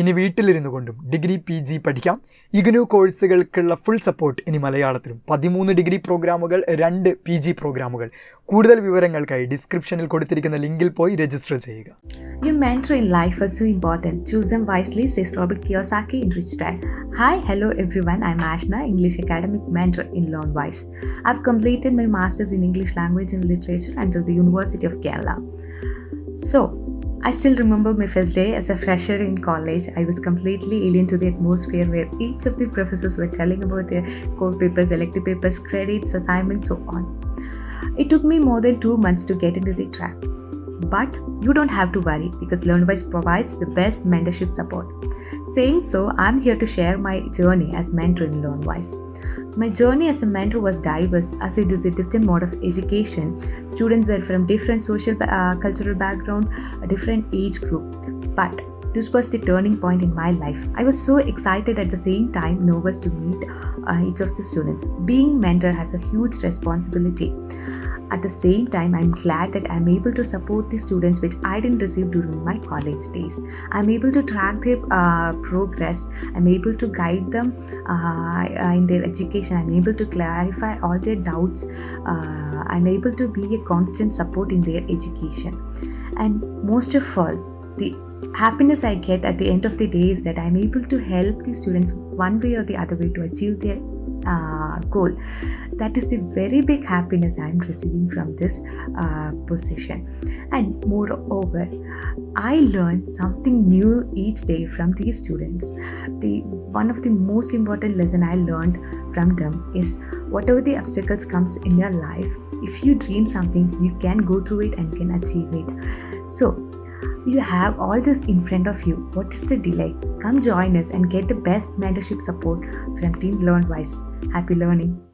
ഇനി വീട്ടിലിരുന്നു കൊണ്ടും ഡിഗ്രി PG പഠിക്കാം. IGNOU കോഴ്സുകൾക്കുള്ള ഫുൾ സപ്പോർട്ട് ഇനി മലയാളത്തിലും. 13 ഡിഗ്രി പ്രോഗ്രാമുകൾ, 2 PG പ്രോഗ്രാമുകൾ. കൂടുതൽ വിവരങ്ങൾക്കായി ഡിസ്ക്രിപ്ഷനിൽ കൊടുത്തിരിക്കുന്ന ലിങ്കിൽ പോയി രജിസ്റ്റർ ചെയ്യുക. Your mentor in life is so important. Choose them wisely, says Robert Kiyosaki in Rich Dad. Hi, hello everyone. I'm Ashna, English Academic Mentor in Learnwise. I've completed my Masters in English Language and Literature under the University of Kerala. So, I still remember my first day as a fresher in college. I was completely alien to the atmosphere where each of the professors were telling about their core papers, elective papers, credits, assignments, so on. It took me more than 2 months to get into the track. But you don't have to worry because Learnwise provides the best mentorship support. Saying so, I'm here to share my journey as mentor in Learnwise. My journey as a mentor was diverse as it is a distant mode of education. Students were from different social cultural background, a different age group. But this was the turning point in my life. I was so excited at the same time nervous to meet each of the students. Being mentor has a huge responsibility. At the same time, I'm glad that I'm able to support the students which I didn't receive during my college days. I'm able to track their progress. I'm able to guide them in their education. I'm able to clarify all their doubts. I'm able to be a constant support in their education. And most of all, the happiness I get at the end of the day is that I'm able to help the students one way or the other way to achieve their goal. That is the very big happiness I'm receiving from this position. And moreover, I learn something new each day from these students. One of the most important lesson I learned from them is whatever the obstacles comes in your life, if you dream something, you can go through it and can achieve it. So you have all this in front of you. What is the delay? Come join us and get the best mentorship support from Team Learnwise. Happy learning.